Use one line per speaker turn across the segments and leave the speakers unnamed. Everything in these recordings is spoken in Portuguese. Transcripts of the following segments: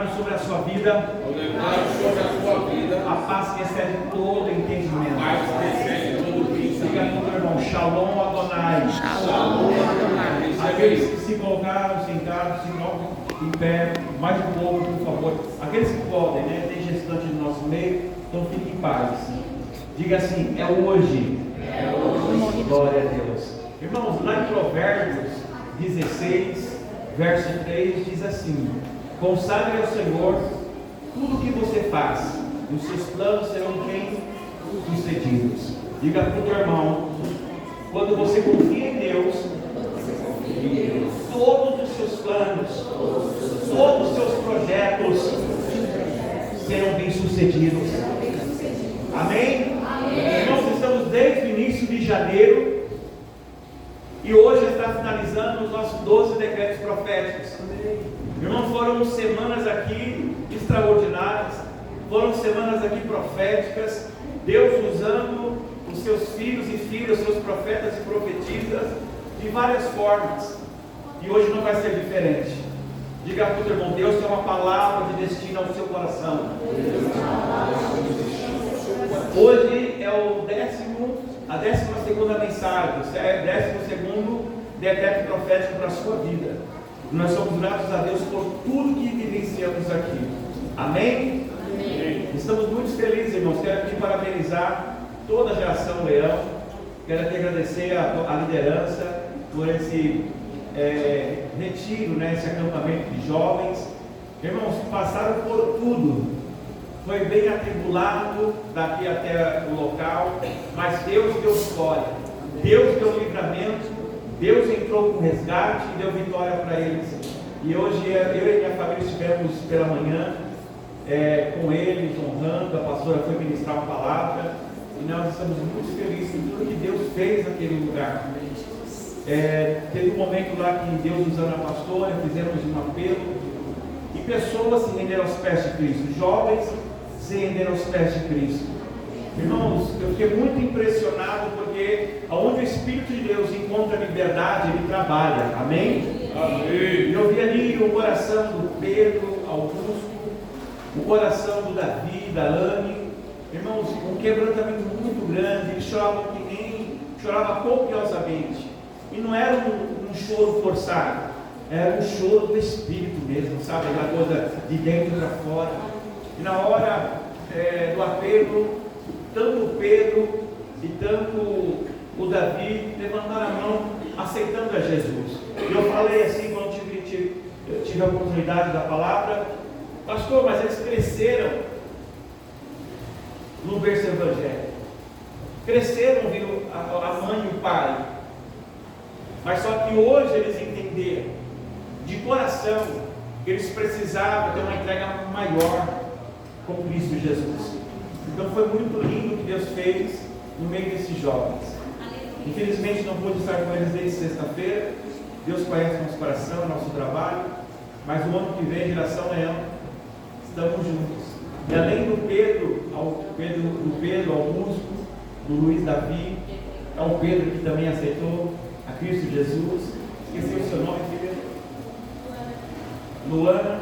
declaro sobre a sua vida a paz que excede todo entendimento. Diga com o meu irmão, Shalom Adonai. Aqueles que se colocaram sentados, se colocam em pé, mais um pouco, por favor. Aqueles que podem, né? Tem gestante no nosso meio, então fiquem em paz. Diga assim, é hoje. Glória a Deus. Irmãos, lá em Provérbios 16, verso 3, diz assim: consagre ao Senhor tudo o que você faz, e os seus planos serão bem-sucedidos. Diga para o teu irmão, quando você confia em Deus, todos os seus planos, todos os seus projetos serão bem-sucedidos. Amém? Nós estamos desde o início de janeiro e hoje está finalizando os nossos 12 decretos proféticos. Irmãos, foram semanas aqui extraordinárias, foram semanas aqui proféticas, Deus usando os seus filhos e filhas, seus profetas e profetisas de várias formas, e hoje não vai ser diferente. Diga para o teu irmão, Deus tem uma palavra de destino ao seu coração. Hoje é a 12ª mensagem, é o 12º decreto profético para a sua vida. Nós somos gratos a Deus por tudo que vivenciamos aqui. Amém? Amém. Estamos muito felizes, irmãos. Quero aqui parabenizar toda a geração Leão. Quero aqui agradecer a liderança por esse retiro, né, esse acampamento de jovens. Irmãos, passaram por tudo. Foi bem atribulado daqui até o local, mas Deus deu vitória, Deus deu livramento, Deus entrou com resgate e deu vitória para eles. E hoje eu e minha família estivemos pela manhã com eles, honrando. A pastora foi ministrar uma palavra e nós estamos muito felizes com tudo que Deus fez naquele lugar. Teve um momento lá que Deus, usando a pastora, fizemos um apelo e pessoas se renderam aos pés de Cristo, jovens se renderam aos pés de Cristo. Irmãos, eu fiquei muito impressionado porque aonde o Espírito de Deus encontra liberdade, Ele trabalha. Amém? Amém. E eu vi ali o coração do Pedro, Augusto, o coração do Davi, da Anne. Irmãos, um quebrantamento muito grande. Eles choravam copiosamente. E não era um choro forçado, era um choro do Espírito mesmo, sabe? Aquela coisa de dentro para fora. E na hora do apelo, tanto o Pedro e tanto o Davi levantaram a mão, aceitando a Jesus. E eu falei assim, quando eu tive a oportunidade da palavra: pastor, mas eles cresceram no berço evangélico, cresceram ouvindo a mãe e o pai, mas só que hoje eles entenderam de coração que eles precisavam ter uma entrega maior com Cristo Jesus. Então foi muito lindo o que Deus fez no meio desses jovens. Infelizmente não pude estar com eles desde sexta-feira. Deus conhece nosso coração, nosso trabalho, mas o ano que vem, geração Leão, estamos juntos. E além do Pedro Augusto, do Luiz Davi, é o Pedro que também aceitou a Cristo Jesus. Esqueci o seu nome, filha? Luana.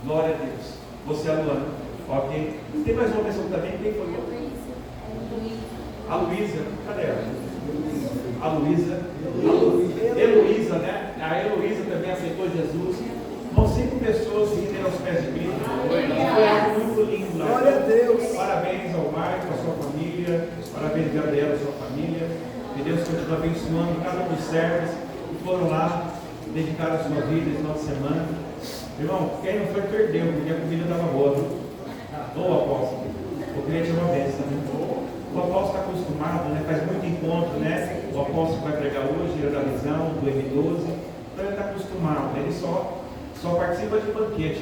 Glória a Deus. Você é a Luana, ok? Tem mais uma pessoa também? Quem foi? A Luísa. Cadê ela? A Luísa. Heloísa, né? A Heloísa também aceitou Jesus. São 5 pessoas que renderam aos pés de Cristo. Foi algo muito lindo lá. Glória a Deus. Parabéns ao Marco, à sua família. Parabéns, Gabriela, à sua família. Que Deus continue abençoando cada um dos servos que foram lá, dedicaram a sua vida esse final de semana. Irmão, quem não foi perdeu, porque a comida estava boa, viu? Ô apóstolo, o cliente é uma bênção, né? O apóstolo está acostumado, né? Faz muito encontro, né? O apóstolo vai pregar hoje, era da visão, do M12, então ele está acostumado, ele só participa de banquete.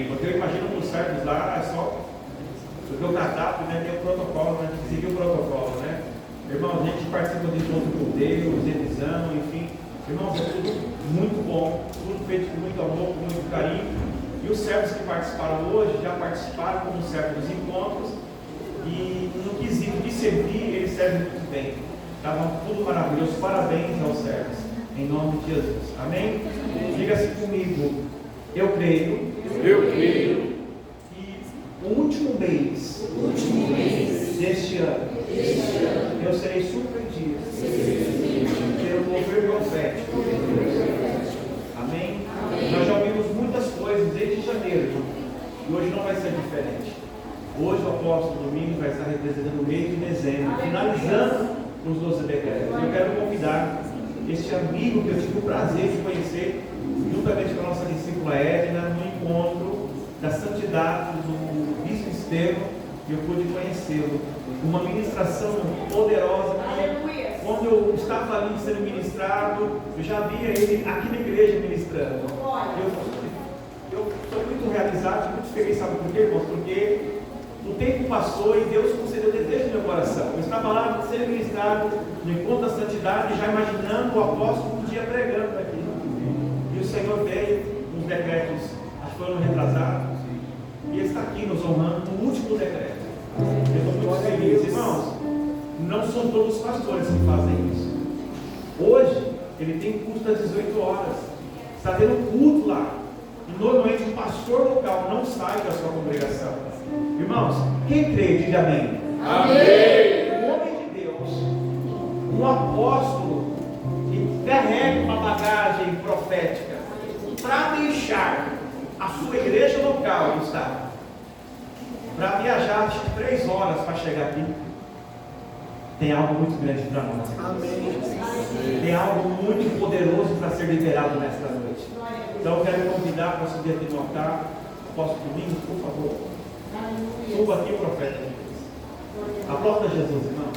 Porque eu imagino que os servos lá é só, porque o cardápio, né, tem o protocolo, né? Tem que seguir o protocolo, né? Irmão, a gente participa de encontro com Deus, revisão, enfim. Irmãos, é tudo muito bom, tudo feito com muito amor, com muito carinho. E os servos que participaram hoje já participaram como servos dos encontros. E no quesito de servir, eles servem muito bem. Estavam tudo maravilhoso. Parabéns aos servos, em nome de Jesus. Amém? Diga-se comigo: Eu creio que o último mês deste ano eu serei surpreendido pelo mover profético. Amém? Nós já ouvimos muitas coisas desde janeiro e hoje não vai ser diferente. Hoje o apóstolo Domingos vai estar representando o mês de dezembro, finalizando os 12 decretos. Eu quero convidar este amigo que eu tive o prazer de conhecer, juntamente com a nossa discípula Edna, no encontro da santidade do Bispo Estevão, e eu pude conhecê-lo. Uma ministração poderosa. Quando eu estava ali sendo ministrado, eu já via ele aqui na igreja ministrando. Eu sou muito realizado, muito feliz, sabe por quê, irmãos? Porque o tempo passou e Deus concedeu desejo no meu coração. Eu estava lá sendo ministrado no encontro da santidade, já imaginando o apóstolo um dia pregando aqui. E o Senhor veio nos decretos, acho que foram retrasados, e Ele está aqui nos honrando no último decreto. Eu estou muito feliz, irmãos. Não são todos os pastores que fazem isso. Hoje, ele tem culto às 18 horas. Está tendo culto lá. E normalmente o pastor local não sai da sua congregação. Irmãos, quem crê, diga amém. Amém. Um homem de Deus, um apóstolo, que carrega uma bagagem profética para deixar a sua igreja local no estado, para viajar acho que 3 horas para chegar aqui. Tem algo muito grande para nós. Amém. Tem algo muito poderoso para ser liberado nesta noite. Então eu quero convidar para subir aqui no altar. Apóstolo Domingos, por favor. Suba aqui, profeta. Aplauda Jesus, irmãos.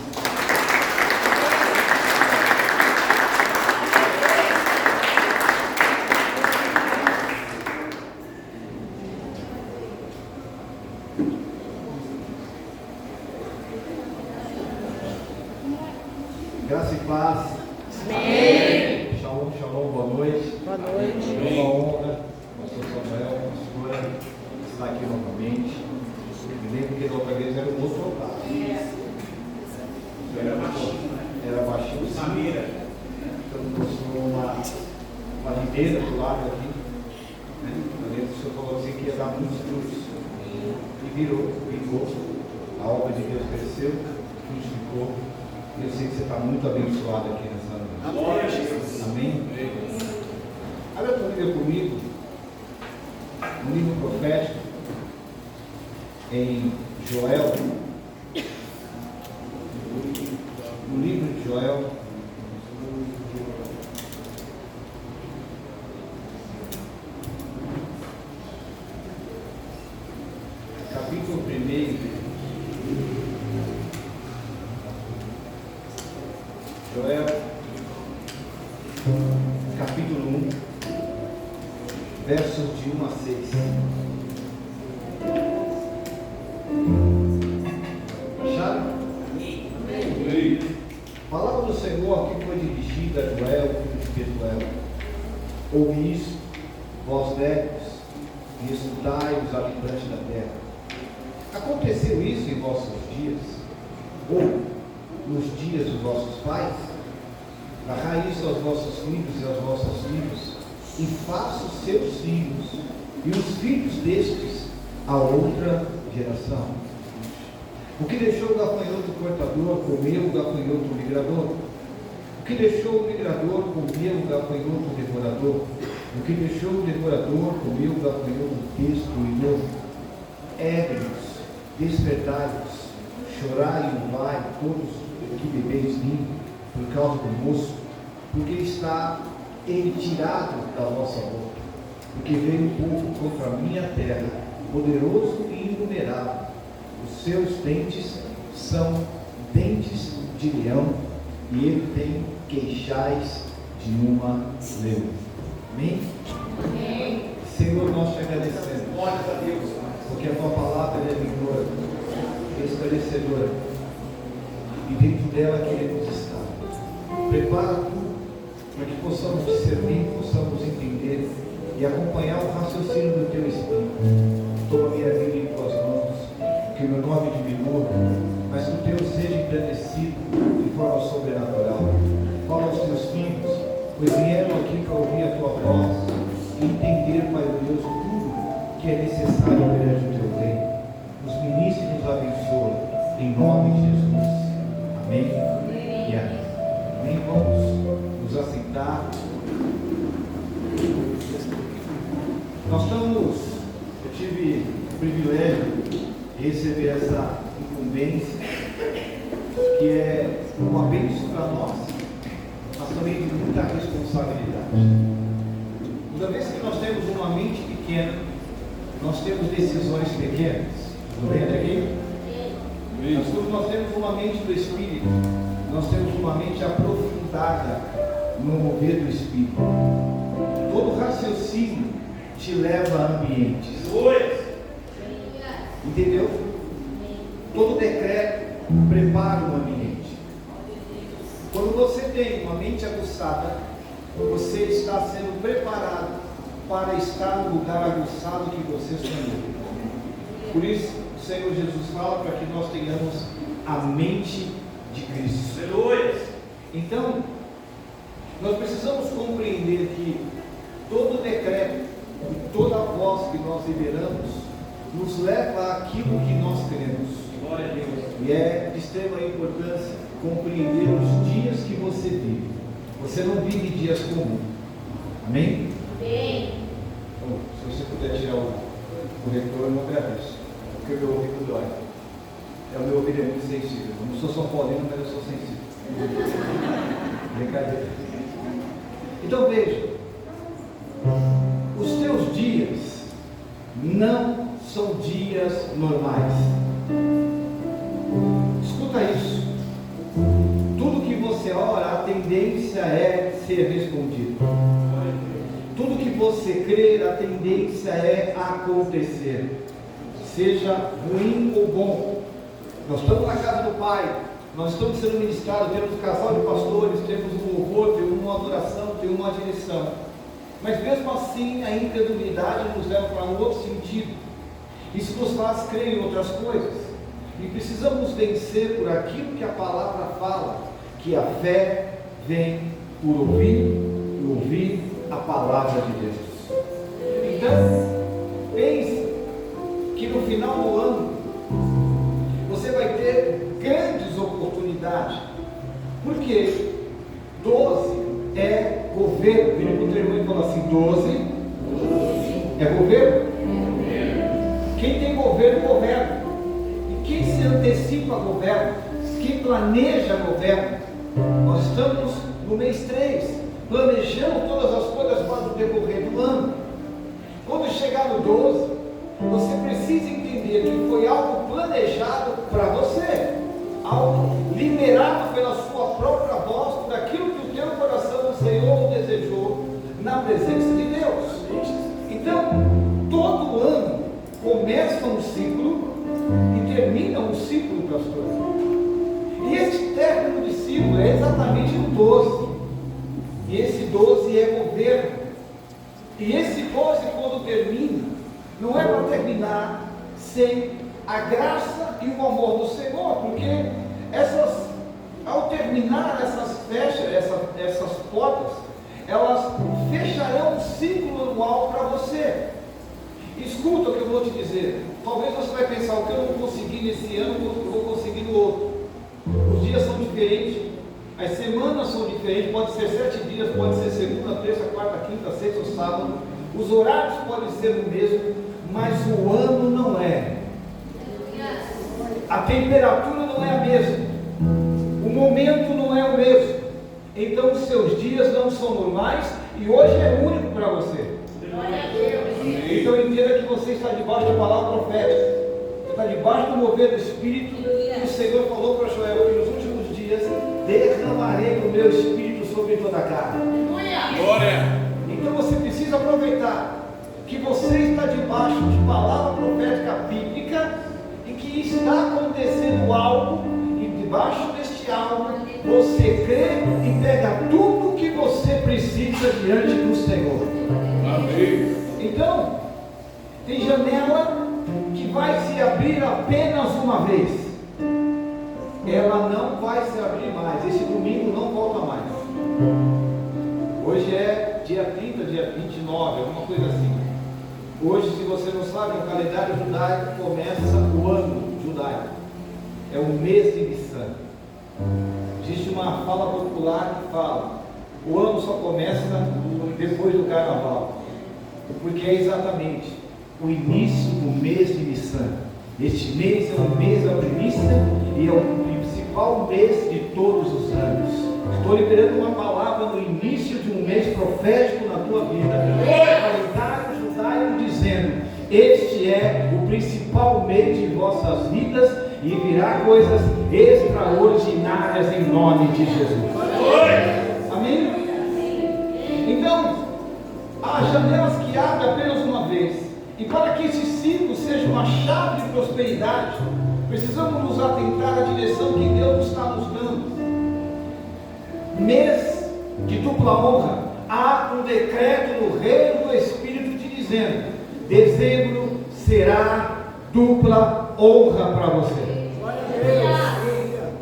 Graça e paz.
Amém.
Shalom, shalom, boa noite.
Boa noite.
É uma honra, pastor Samuel, pastora, estar aqui novamente. Me lembro que da outra vez era um outro altar.
Era baixinho, né?
Era baixinho, sim.
Sameira.
Então, mostrou uma ribeira do lado aqui. Né? Eu lembro que o senhor falou assim que ia dar muitos frutos. E vingou. A obra de Deus cresceu, frutificou. Eu sei que você está muito abençoado aqui nessa noite.
Glória a Jesus.
Amém? Abre a tua Bíblia comigo, no livro profético, em Joel. No livro de Joel. Capítulo 1. Joel, capítulo 1, versos de 1 a 6. Acharam? Amém. A palavra do Senhor que foi dirigida a Joel, filho de Betuel. Ouvi isso, vós velhos, e escutai os habitantes da terra. Aconteceu isso em vossos dias? Ou nos dias dos vossos pais? Narrai isso aos vossos filhos e aos vossos filhos, e faça os seus filhos e os filhos destes a outra geração. O que deixou o gafanhoto cortador, comeu o gafanhoto migrador. O que deixou o migrador, comeu o gafanhoto devorador. O que deixou o devorador, comeu o gafanhoto destruidor. Ébrios, despertai-vos, chorai e vai todos que bebeis vinho, por causa do moço, porque está ele tirado da vossa boca, porque veio um povo contra a minha terra, poderoso e inumerável. Os seus dentes são dentes de leão, e ele tem queixais de uma leoa. Amém?
Amém.
Senhor, nós te agradecemos.
Glória a Deus.
Porque a tua palavra é vigor, esclarecedora, e dentro dela queremos estar. Prepara tudo para que possamos discernir, possamos entender e acompanhar o raciocínio do teu Espírito. Toma minha vida em tuas mãos, que o meu nome diminua, mas que o teu seja engrandecido de forma sobrenatural. Fala aos teus filhos, pois vieram aqui para ouvir a tua voz e entender, Pai Deus, o em nome de Jesus. Amém? E amém. Amém? Vamos nos assentar. Eu tive o privilégio de receber essa incumbência, que é uma bênção para nós, mas também de muita responsabilidade. Toda vez que nós temos uma mente pequena, nós temos decisões pequenas. Tudo bem até aqui? Quando nós temos uma mente do Espírito, nós temos uma mente aprofundada no mover do Espírito. Todo raciocínio te leva a ambientes. Entendeu? Todo decreto prepara um ambiente. Quando você tem uma mente aguçada, você está sendo preparado para estar no lugar aguçado que você sonhou. Por isso, o Senhor Jesus fala para que nós tenhamos a mente de Cristo. Então, nós precisamos compreender que todo decreto e toda voz que nós liberamos nos leva àquilo que nós queremos.
Glória a Deus.
E é de extrema importância compreender os dias que você vive. Você não vive dias comuns. Amém?
Amém.
Então, se você puder tirar o retorno, eu agradeço. Porque o meu ouvido dói. O meu ouvido é muito sensível. Eu não sou São Paulino, mas eu sou sensível. Brincadeira. Então veja, os teus dias não são dias normais. Escuta isso. Tudo que você ora, a tendência é ser respondido. Tudo que você crer, a tendência é acontecer. Seja ruim ou bom. Nós estamos na casa do Pai, nós estamos sendo ministrados, temos um casal de pastores, temos um louvor, temos uma adoração, temos uma direção. Mas mesmo assim, a incredulidade nos leva para um outro sentido. Isso nos faz crer em outras coisas. E precisamos vencer por aquilo que a palavra fala, que a fé vem por ouvir e ouvir a palavra de Deus. Então, pense que no final do ano você vai ter grandes oportunidades. Porque 12 é governo. Vira para o teu irmão e fala assim: 12 é governo. Quem tem governo, governa. E quem se antecipa, governa. Quem planeja, governa. Nós estamos no mês 3, planejando todas as coisas para o decorrer do ano. Quando chegar no 12, você precisa entender que foi algo planejado para você, algo liberado pela sua própria voz, por aquilo que o teu coração, o Senhor, desejou na presença de Deus. Então, todo ano começa um ciclo e termina um ciclo, pastor. E esse término de ciclo é exatamente no 12. E esse 12 é governo. E esse 12, quando termina, não é para terminar sem a graça e o amor do Senhor, porque ao terminar essas portas, elas fecharão um ciclo anual para você. Escuta o que eu vou te dizer. Talvez você vai pensar: o que eu não consegui nesse ano, eu vou conseguir no outro. Os dias são diferentes, as semanas são diferentes, pode ser 7 dias, pode ser segunda, terça, quarta, quinta, sexta ou sábado. Os horários podem ser o mesmo, mas o ano não é. A temperatura não é a mesma. O momento não é o mesmo. Então os seus dias não são normais e hoje é único para você. Então entenda que você está debaixo da palavra profética. Você está debaixo do mover do Espírito. E o Senhor falou para Joel que nos últimos dias derramarei o meu Espírito sobre toda a carne.
Glória!
Então você precisa aproveitar que você está debaixo de palavra profética bíblica e que está acontecendo algo, e debaixo deste algo você crê e pega tudo o que você precisa diante do Senhor.
Amém.
Então, tem janela que vai se abrir apenas uma vez. Ela não vai se abrir mais. Esse domingo não volta mais. Hoje é dia 30, dia 29, alguma coisa assim. Hoje, se você não sabe, o calendário judaico começa o ano judaico. é o mês de Nissan. Existe uma fala popular que fala: o ano só começa depois do carnaval, porque é exatamente o início do mês de Nissan. Este mês é um mês da primícia e é o principal mês de todos os anos. Estou liberando uma palavra no início de um mês profético na tua vida, calendário judaico, dizendo: este é o principal mês de vossas vidas e virá coisas extraordinárias em nome de Jesus. Amém? Então, há janelas que abrem apenas uma vez. E para que esse ciclo seja uma chave de prosperidade, precisamos nos atentar à direção que Deus está nos dando. Mês de dupla honra. Há um decreto no reino do Espírito te dizendo: dezembro será dupla honra para você.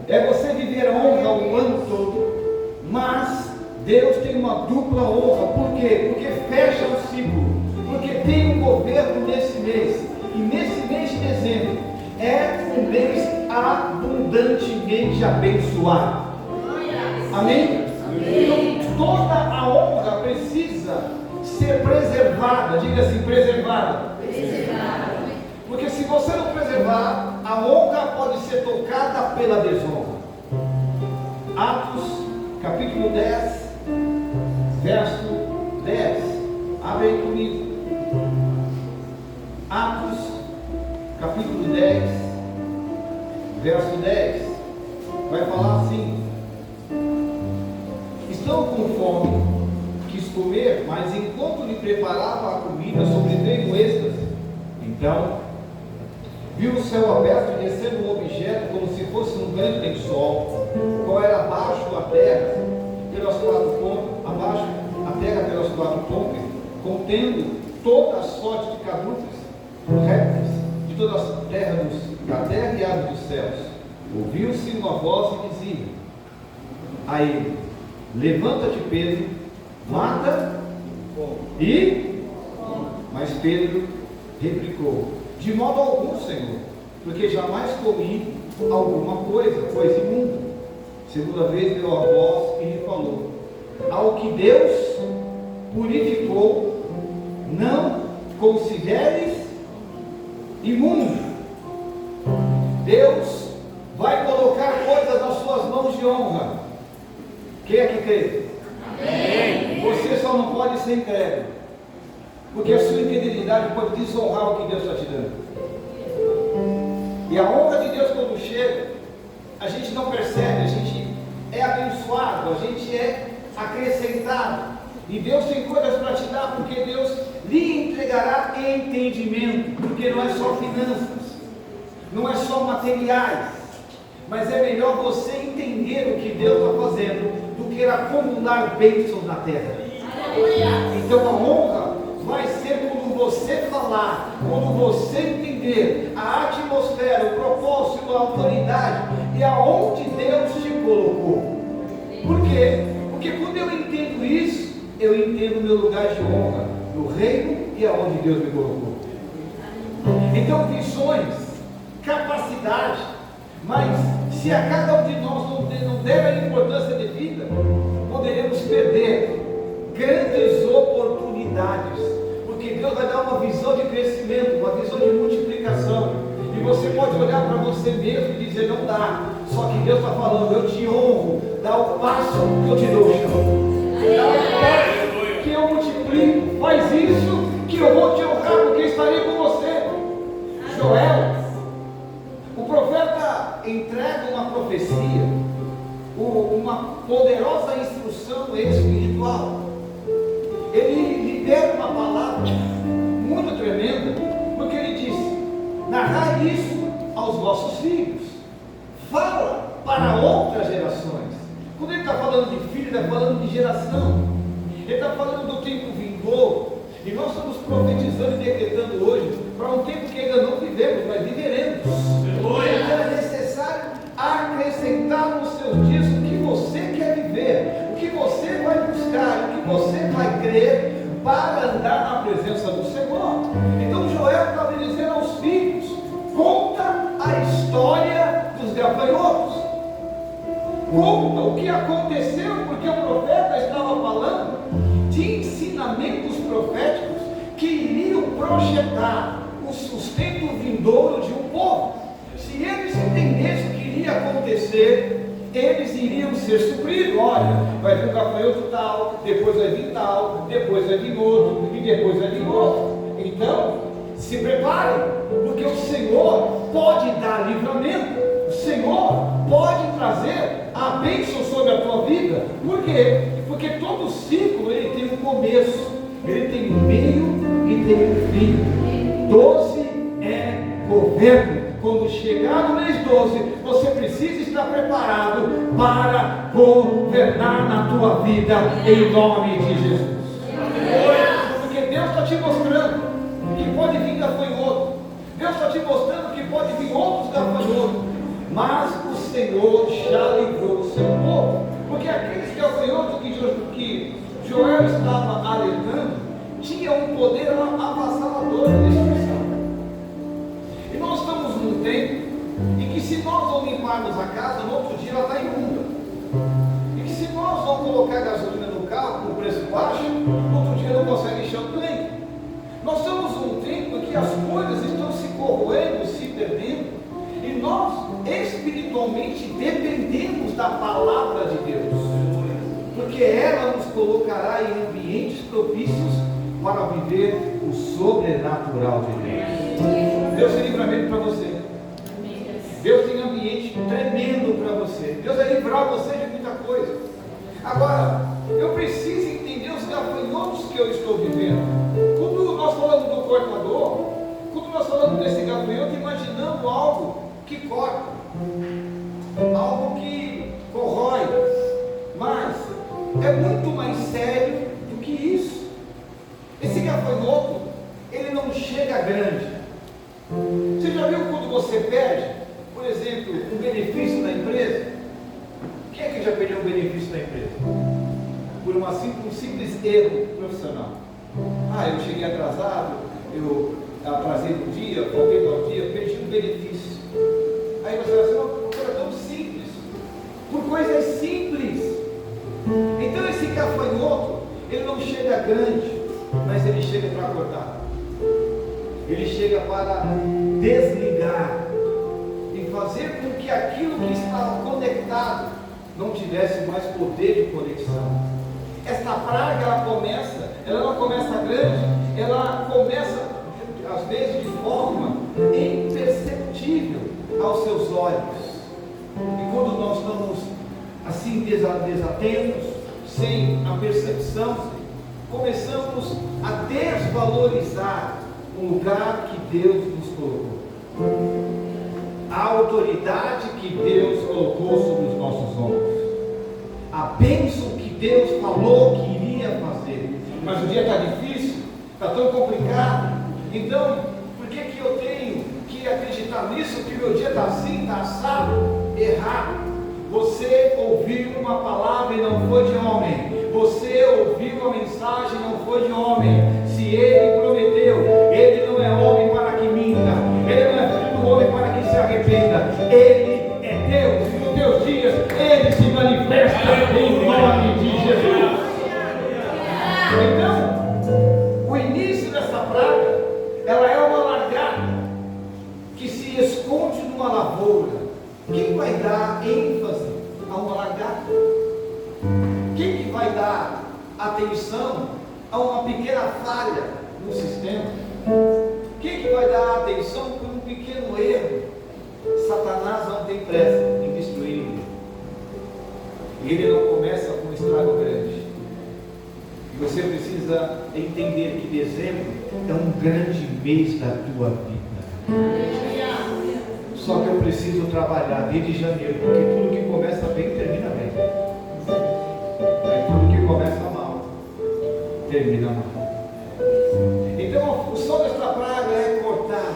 É você viver a honra o ano todo, mas Deus tem uma dupla honra. Por quê? Porque fecha o ciclo. Porque tem um governo nesse mês. E nesse mês de dezembro é um mês abundantemente abençoado. Amém? Então toda a honra precisa ser preservada. Diga assim: preservada. Porque se você não preservar, a honra pode ser tocada pela desonra. Atos capítulo 10, verso 10. Abre aí comigo. Atos capítulo 10, verso 10. Vai falar assim: estão com fome, quis comer, mas enquanto lhe preparava a comida, sobreveio um êxtase. Então viu o céu aberto e descendo um objeto como se fosse um grande lençol, qual era abaixo da terra pelas quatro pontas, abaixo a terra pelas quatro pontas, contendo toda a sorte de caducas, répteis, de toda a terra da terra e aves dos céus. Ouviu-se uma voz e dizia a ele: levanta-te, Pedro, mata e... Mas Pedro replicou: de modo algum, Senhor, porque jamais comi alguma coisa imunda. Segunda vez deu a voz e lhe falou: ao que Deus purificou, não consideres imundo. Deus vai colocar coisas nas suas mãos de honra. Quem é que crê? Amém. Você só não pode ser incrédulo, porque a sua infidelidade pode desonrar o que Deus está te dando. E a honra de Deus, quando chega, a gente não percebe, a gente é abençoado, a gente é acrescentado. E Deus tem coisas para te dar, porque Deus lhe entregará entendimento, porque não é só finanças, não é só materiais, mas é melhor você entender o que Deus está fazendo do que acumular bênçãos na terra. Então a honra vai ser quando você falar, quando você entender a atmosfera, o propósito, a autoridade e aonde Deus te colocou. Por quê? Porque quando eu entendo isso, eu entendo o meu lugar de honra no reino e aonde Deus me colocou. Então visões, capacidade, mas se a cada um de nós não der a importância devida, poderemos perder grandes oportunidades, porque Deus vai dar uma visão de crescimento, uma visão de multiplicação, e você pode olhar para você mesmo e dizer: não dá. Só que Deus está falando: eu te honro, dá o passo que eu te dou o chão, dá o passo que eu multiplico, faz isso que eu vou te honrar, porque estarei com você. Joel, o profeta entrega uma profecia, uma poderosa instrução espiritual. Ele libera uma palavra muito tremenda, porque ele disse: narrai isso aos vossos filhos, fala para outras gerações. Quando ele está falando de filho, ele está falando de geração, ele está falando do tempo vindouro, e nós estamos profetizando e decretando hoje para um tempo que ainda não vivemos, mas viveremos. Então é necessário acrescentar nos seus dias o que você quer viver, o que você vai buscar, o que você vai crer para andar na presença do Senhor. Então Joel estava dizendo aos filhos: conta a história dos gafanhotos. Conta o que aconteceu, porque o profeta estava falando de ensinamentos proféticos que iriam projetar o sustento vindouro de um povo. Se eles entendessem o que iria acontecer, eles iriam ser supridos. Olha, vai vir um gafanhoto tal, depois vai vir tal, depois vai vir outro, e depois vai vir outro. Então, se preparem, porque o Senhor pode dar livramento, o Senhor pode trazer a bênção sobre a tua vida. Por quê? Porque todo ciclo ele tem um começo, ele tem um meio e tem um fim. 12 é governo. Quando chegar no mês 12, você precisa estar preparado para governar na tua vida, em nome de Jesus. Porque Deus está te mostrando que pode vir gafanhoto, Deus está te mostrando que pode vir outros gafanhotos, mas o Senhor já livrou o seu povo, porque aqueles gafanhotos que Joel estava alertando tinham um poder avassalador de destruição. E nós estamos num tempo em que, se nós não limparmos a casa, no outro dia ela está imunda. E que, se nós não colocar gasolina no carro com preço baixo, no outro dia não consegue encher o tanque. Nós estamos num tempo em que as coisas estão se corroendo, se perdendo, e nós espiritualmente dependemos da palavra de Deus, porque ela nos colocará em ambientes propícios para viver o sobrenatural de Deus. Deus tem livramento para você. Deus tem ambiente tremendo para você. Deus vai livrar você de muita coisa. Agora, eu preciso entender os gafanhotos que eu estou vivendo. Quando nós falamos do cortador, quando nós falamos desse gafanhoto, imaginamos algo que corta, algo que corrói, mas é muito mais sério do que isso. Esse gafanhoto, ele não chega grande. Você já viu quando você perde, por exemplo, um benefício da empresa? Quem é que já perdeu um benefício da empresa? Por um simples erro profissional. Eu cheguei atrasado, eu atrasei no dia, faltei no dia, perdi um benefício. Aí você vai dizer, uma coisa tão simples, por coisas simples. Então esse gafanhoto, ele não chega grande, mas ele chega para cortar. Ele chega para desligar e fazer com que aquilo que estava conectado não tivesse mais poder de conexão. Esta praga, ela não começa grande, ela começa às vezes de forma imperceptível aos seus olhos. E quando nós estamos assim desatentos, sem a percepção, começamos a desvalorizar o lugar que Deus nos colocou, a autoridade que Deus colocou sobre os nossos ombros, a bênção que Deus falou que iria fazer. Mas o dia está difícil, está tão complicado. Então, por que eu tenho que acreditar nisso? Que meu dia está assim, está assado? Errado. Você ouviu uma palavra e não foi de homem. Você ouviu a mensagem e não foi de homem. Se ele prometeu, ele não é homem para que minta, ele não é filho do homem para que se arrependa. Ele é Deus, e nos teus dias ele se manifesta em nome de Jesus. Então, o início dessa praga, ela é uma lagarta que se esconde numa lavoura. Quem vai dar ênfase a uma lagarta? Quem que vai dar atenção a uma pequena falha no sistema? Quem que vai dar atenção por um pequeno erro? Satanás não tem pressa em destruir ninguém. E ele não começa com um estrago grande. E você precisa entender que dezembro é um grande mês da tua vida. Só que eu preciso trabalhar desde janeiro, porque tudo que começa bem, termina bem. Aí tudo que começa mal, termina mal. Então a função desta praga é cortar.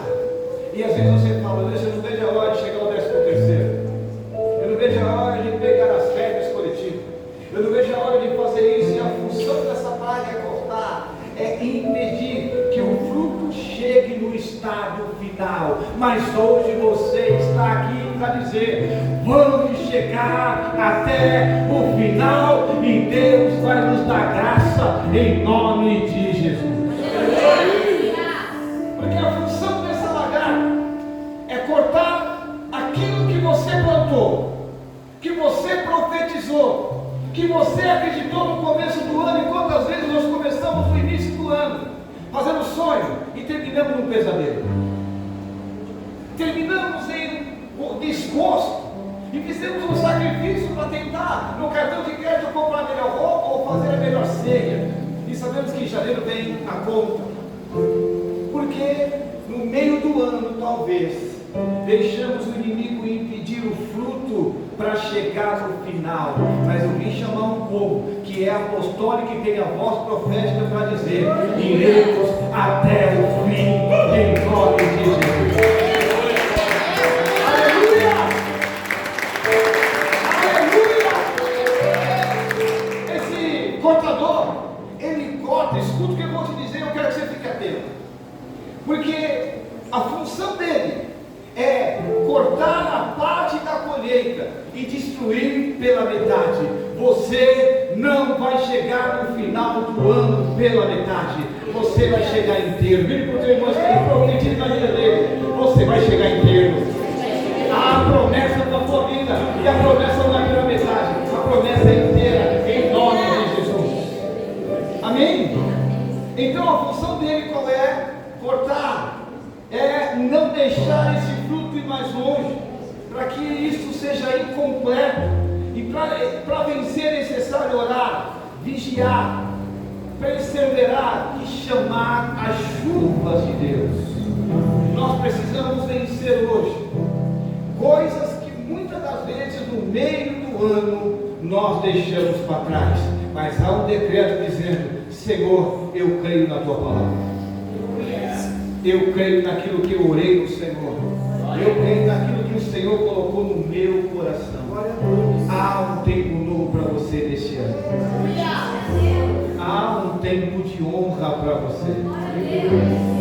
E às vezes você fala, eu não vejo a hora de chegar ao 13º. Eu não vejo a hora de pegar as férias coletivas. Eu não vejo a hora de fazer isso. E a função dessa praga é cortar, é impedir que o fruto chegue no estado final. final, mas hoje você está aqui para dizer: vamos chegar até o final e Deus vai nos dar graça em nome de Jesus. Porque a função dessa lagarta é cortar aquilo que você plantou, que você profetizou, que você acreditou no começo do ano. E quantas vezes nós começamos no início do ano fazendo sonho e terminamos num pesadelo, terminamos em desgosto e fizemos um sacrifício para tentar no cartão de crédito comprar a melhor roupa ou fazer a melhor ceia, e sabemos que em janeiro vem a conta, porque no meio do ano talvez deixamos o inimigo impedir o fruto para chegar no final. Mas eu vim chamar um povo que é apostólico e tem a voz profética para dizer: iremos até o fim em nome de Jesus. Aleluia! Aleluia! Esse cortador, ele corta. Escuta o que eu vou te dizer, eu quero que você fique atento, porque a função dele é cortar a parte da colheita e destruir pela metade. Você não vai chegar no final do ano pela metade, você vai chegar inteiro. Vire para o teu irmão que tem prometido na vida dele: você vai chegar inteiro. Há a promessa da tua vida, e a promessa não é pela metade, a promessa é inteira, em nome de Jesus. Amém? Então a função dele qual é? Cortar. É não deixar esse fruto ir mais longe, para que isso seja incompleto. E para vencer é necessário orar, vigiar, perseverar e chamar as chuvas de Deus. Nós precisamos vencer hoje coisas que muitas das vezes no meio do ano nós deixamos para trás, mas há um decreto dizendo: Senhor, eu creio na tua palavra. Eu creio naquilo que eu orei no Senhor. Eu creio naquilo que o Senhor colocou no meu coração. Há um tempo novo para você neste ano. Há um tempo de honra para você.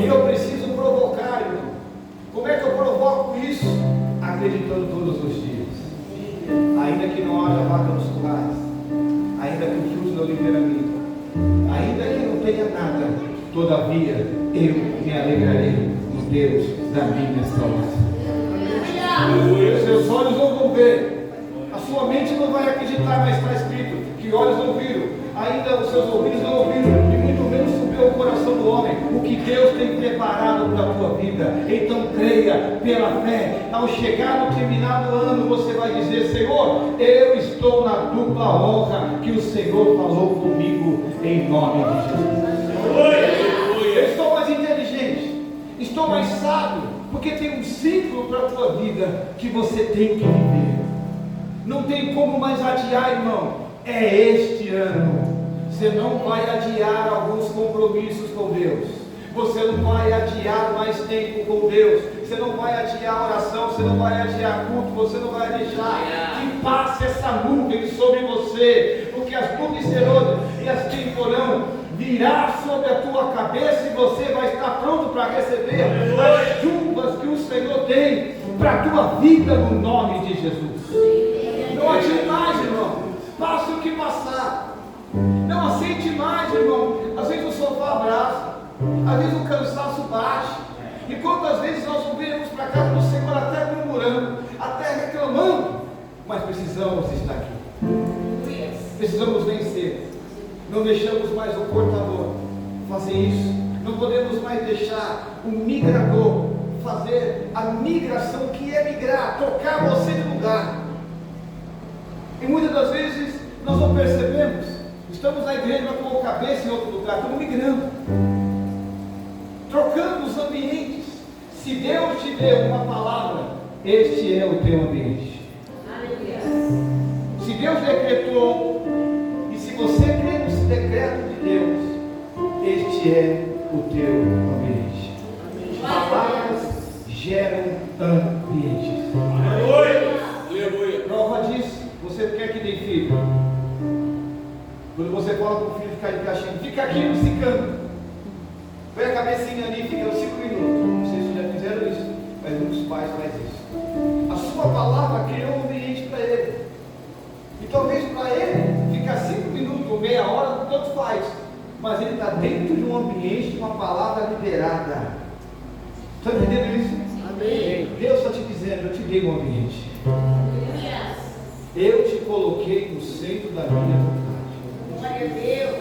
E eu preciso provocar, irmão. Como é que eu provoco isso? Acreditando todos os dias. Ainda que não haja vaca nos currais, ainda que o fruto da oliveira minta, ainda que não tenha nada, todavia eu me alegrarei no Deus da minha salvação. Os seus olhos não vão ver, a sua mente não vai acreditar, mas está escrito que olhos não viram, ainda os seus ouvidos não ouviram, e muito menos subiu ao coração do homem o que Deus tem preparado para a tua vida. Então creia pela fé. Ao chegar no terminado ano, você vai dizer: Senhor, eu estou na dupla honra que o Senhor falou comigo, em nome de Jesus. Eu estou mais inteligente, estou mais sábio, porque tem um ciclo para a tua vida que você tem que viver. Não tem como mais adiar, irmão. É este ano. Você não vai adiar alguns compromissos com Deus. Você não vai adiar mais tempo com Deus. Você não vai adiar oração. Você não vai adiar culto. Você não vai deixar que passe essa nuvem sobre você, porque as nuvens serão e as temporão virá sobre a tua cabeça, e você vai estar pronto para receber as chuvas que o Senhor tem para a tua vida, no nome de Jesus. Não adie mais, irmão. Passe o que passar. Não aceite mais, irmão. Às vezes o sofá abraça, às vezes o cansaço bate, e quantas vezes nós viemos para casa do Senhor até murmurando, até reclamando, mas precisamos estar aqui. Precisamos vencer. Não deixamos mais o cortador fazer isso. Não podemos mais deixar o migrador fazer a migração, que é migrar, trocar você de lugar. E muitas das vezes nós não percebemos. Estamos na igreja, mas com a cabeça em outro lugar. Estamos migrando, trocando os ambientes. Se Deus te deu uma palavra, este é o teu ambiente. Se Deus decretou, e se você crê nesse decreto de Deus, este é o teu ambiente. Palavras geram ambientes. Prova disso, você quer que dê filho? Quando você fala para o filho ficar de caixinha, fica aqui no canto, põe a cabecinha ali e fica uns 5 minutos. Não sei se já fizeram isso. mas ele está dentro de um ambiente de uma palavra liberada. Está entendendo isso?
Amém.
Deus está te dizendo, eu te dei um ambiente. Eu te coloquei no centro da minha vontade.
Glória a Deus.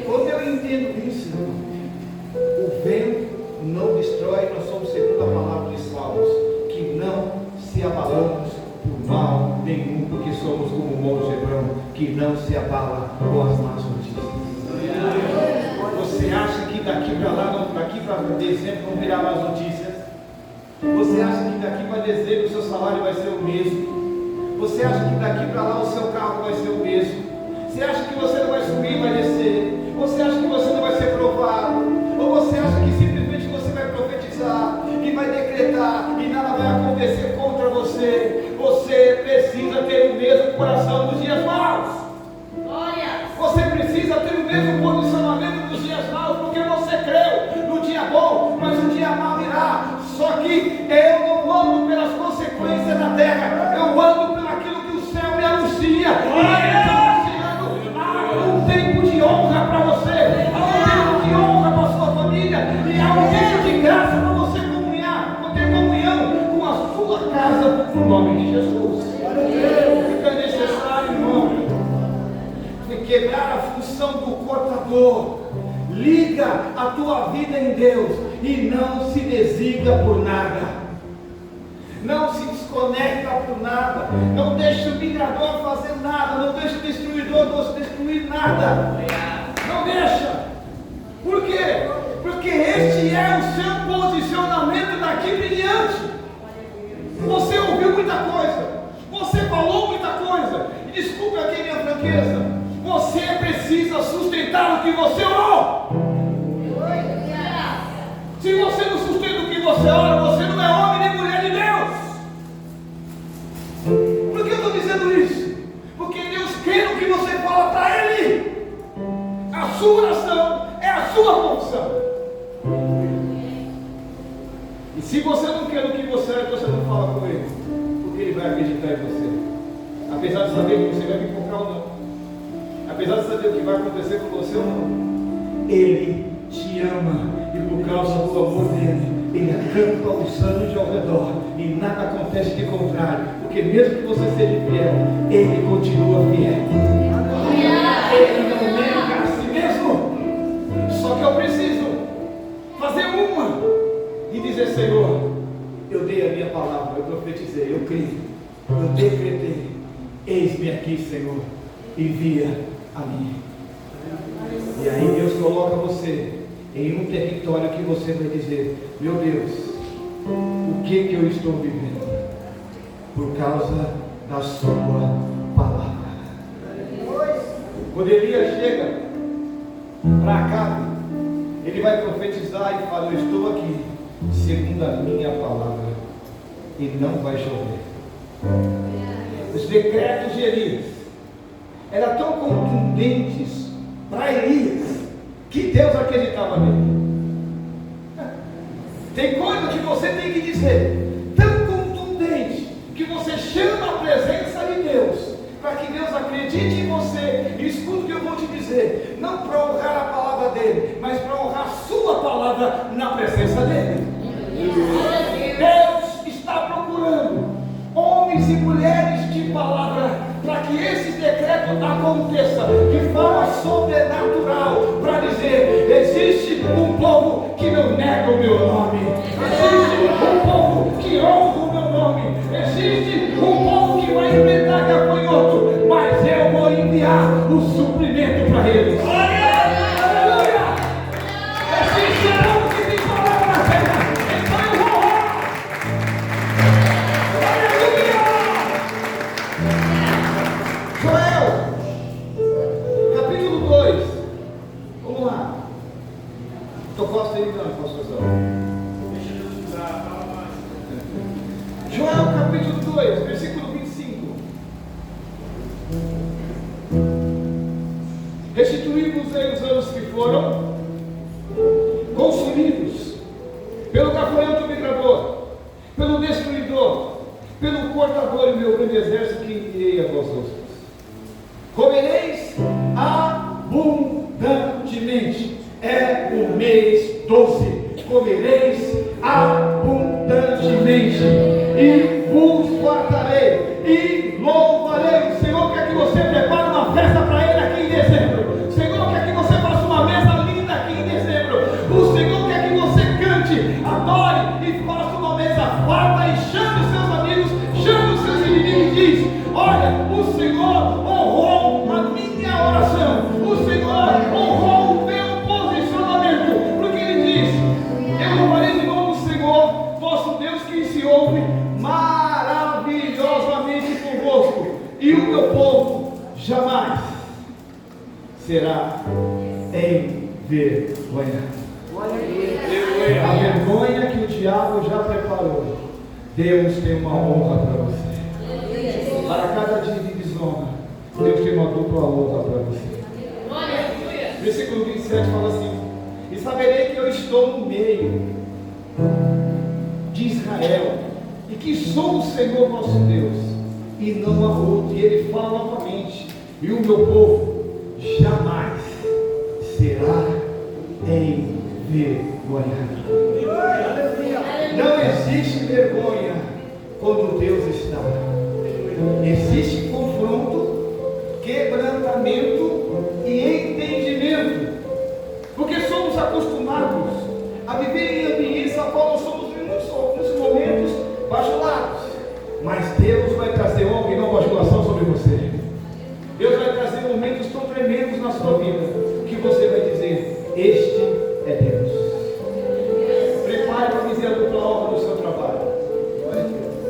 Quando eu entendo isso, irmão, o vento não destrói, nós somos segundo a palavra de Salmos, que não se abalamos por mal nenhum, porque somos como o Monte Hebron, que não se abala com as más notícias. Você acha que daqui para lá, daqui para dezembro não virá más notícias? Você acha que daqui para dezembro o seu salário vai ser o mesmo? Você acha que daqui para lá o seu carro vai ser o mesmo? Você acha que você não vai subir e vai descer? Você acha que você não vai ser provado? Ou você acha que simplesmente você vai profetizar e vai decretar e nada vai acontecer contra você? Você precisa ter o mesmo coração nos dias maus. Você precisa ter o mesmo posicionamento nos dias maus, porque você creu no dia bom, mas o dia mau virá. Só que eu não ando pelas consequências da terra, eu ando pelo aquilo que o céu me anuncia. Há um tempo de honra para você, há um tempo de honra para a sua família, e há um tempo de graça para você ter comunhão com a sua casa, no nome de Jesus. Fica necessário, irmão, quebrar a função do cortador. Liga a tua vida em Deus e não se desliga por nada. Não se desconecta por nada. Não deixa o migrador fazer nada. Não deixa o destruidor destruir nada. Não deixa. Por quê? Porque este é o seu posicionamento daqui em diante. Você ouviu muita coisa. Você falou muita coisa. E desculpe aqui a minha franqueza. Você precisa sustentar o que você orou. Se você não sustenta o que você ora, você não é homem nem mulher de Deus. Por que eu estou dizendo isso? Porque Deus quer o que você fala para Ele. A sua oração é a sua função. E se você não quer o que você é, você não fala com Ele, porque Ele vai acreditar em você. Apesar de saber que você vai me encontrar ou não. Apesar de saber o que vai acontecer com você ou não, Ele te ama, e por causa do amor dele, Ele acampa os anjos ao redor, e nada acontece de contrário, porque mesmo que você seja fiel, Ele continua fiel. Ele não nega a si mesmo. Só que eu preciso fazer uma e dizer: Senhor, eu dei a minha palavra, eu profetizei, eu criei, eu decretei, eis-me aqui, Senhor, envia a mim. E aí Deus coloca você em um território que você vai dizer: meu Deus, o que eu estou vivendo? Por causa da sua palavra. Quando Elias chega para Acabe, ele vai profetizar e fala: eu estou aqui segundo a minha palavra, e não vai chover. Os decretos de Elias eram tão contundentes para Elias, que Deus acreditava nele. Tem coisa que você tem que dizer, tão contundente, que você chama a presença de Deus, para que Deus acredite em você. E escuta o que eu vou te dizer, não para honrar a palavra dele, mas para honrar a sua palavra na presença dele. Deus está procurando homens e mulheres de palavra, para que esse decreto aconteça de forma sobrenatural, para dizer: existe um povo que não nega o meu nome, existe um povo que honra o meu nome, existe um povo que vai enfrentar gafanhoto, mas eu vou enviar o suprimento para eles. Aleluia! Existe um povo que tem palavra na terra, então eu vou honrar. Joel, capítulo 2. Vamos lá. Posso ir? Não, posso fazer. Joel, capítulo 2, versículo 25. Restituí-vos-ei os anos que foram consumidos pelo gafanhoto migrador, pelo destruidor, pelo cortador, e meu grande exército que enviei a vós outros. Comereis abundantemente, 12: comereis abundantemente e vos fartarei e louvarei. O Senhor quer que você prepare uma festa para Ele aqui em dezembro. O Senhor quer que você faça uma mesa linda aqui em dezembro. O Senhor quer que você cante, adore e faça uma mesa farta e chame os seus amigos, chame os seus inimigos e diz: olha, o Senhor honrou a minha oração, o Senhor honrou o meu posicionamento, porque Ele diz: eu louvarei de novo o Senhor, vosso Deus, que se ouve maravilhosamente convosco, e o meu povo jamais será envergonhado. A vergonha que o diabo já preparou, Deus tem uma honra para você. Para cada dia de desonra, Deus tem uma dupla honra para você. Versículo 27 fala assim: e saberei que eu estou no meio de Israel, e que sou o Senhor vosso Deus, e não há outro. E ele fala novamente: e o meu povo jamais será envergonhado. Não existe vergonha quando Deus está. Existe confronto, quebrantamento e entendimento, porque somos acostumados a viver em ambientes a qual nós somos em muitos momentos bajulados, mas Deus vai trazer honra e não bajulação sobre você. Deus vai trazer momentos tão tremendos na sua vida que você vai dizer: este é Deus. Prepare para viver a dupla honra no seu trabalho.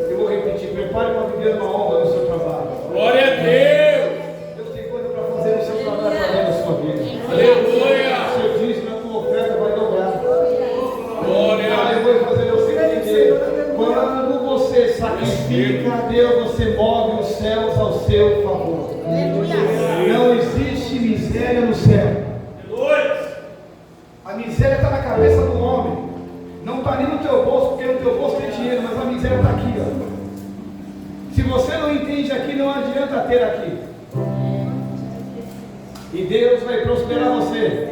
Eu vou repetir: prepare para viver uma honra no seu trabalho.
Glória a Deus!
Deus tem coisa para fazer no seu trabalho, também na sua vida.
Aleluia!
O seu dízimo, a tua oferta vai dobrar.
Glória!
Aleluia! Fazer eu sempre dizer: quando você sacrifica a Deus, você move os céus ao seu favor. Não existe miséria no céu. A miséria está na cabeça do homem, não está nem no teu bolso, porque no teu bolso tem dinheiro, mas a miséria está aqui, ó. Se você não entende aqui, não adianta ter aqui. E Deus vai prosperar você,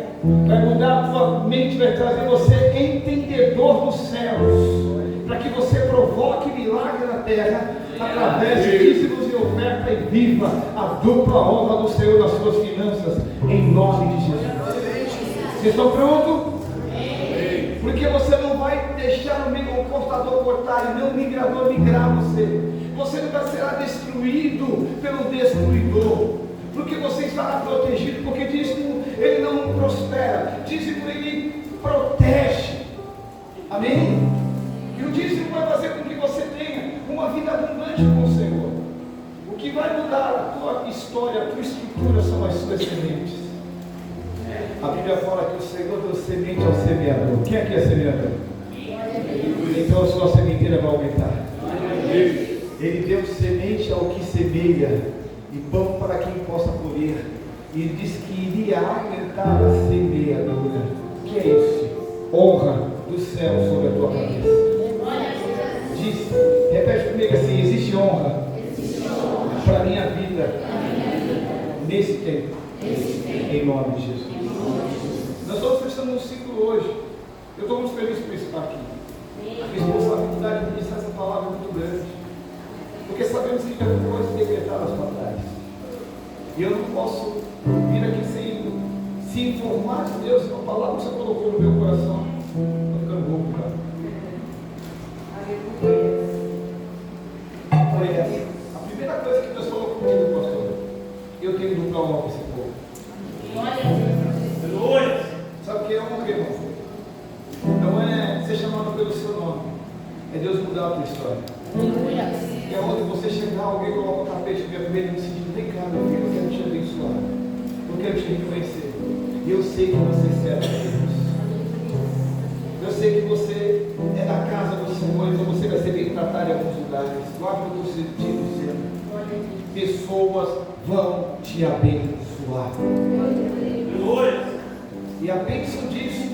vai mudar a tua mente, vai trazer você entendedor dos céus, para que você provoque milagre na terra, através de dízimos e oferta, e viva a dupla honra do Senhor nas suas finanças, em nome de Jesus. Vocês estão prontos? Porque você não vai deixar o cortador cortar e não o migrador migrar você. Você nunca será destruído pelo destruidor, porque você estará protegido, porque dízimo ele não prospera, dízimo ele protege. Amém? E o dízimo vai fazer com que você tenha uma vida abundante com o Senhor. O que vai mudar a tua história, a tua estrutura são as suas sementes. A Bíblia fala que o Senhor deu semente ao semeador. Quem aqui é semeador? Então a sua sementeira vai aumentar. Ele deu semente ao que semeia e pão para quem possa colher. E ele disse que iria aumentar a semeadura. Que é isso? Honra do céu sobre a tua cabeça. Diz, repete comigo assim: existe honra para a minha vida nesse tempo, em nome de Jesus. Nós estamos fechando um ciclo hoje. Eu estou muito feliz por estar aqui. A responsabilidade de ministrar essa palavra é muito grande, porque sabemos que já tem coisas decretadas para trás, e eu não posso vir aqui sem se informar de Deus. Uma palavra que você colocou no meu coração, estou ficando rouco, cara. Foi essa. A primeira coisa que Deus falou comigo, pastor: eu tenho dupla honra com esse povo. Sabe o que é honra, irmão? Não é ser chamado pelo seu nome, é Deus mudar a tua história. É onde você chegar, alguém coloca o tapete vermelho no sentido: vem cá, meu filho, eu quero te abençoar, eu quero te reconhecer. E eu sei que você serve a Deus. Eu sei que você é da casa do Senhor, então você vai ser bem tratado em alguns lugares. Guarda o que eu estou dizendo. Pessoas vão te abençoar. E a bênção disso,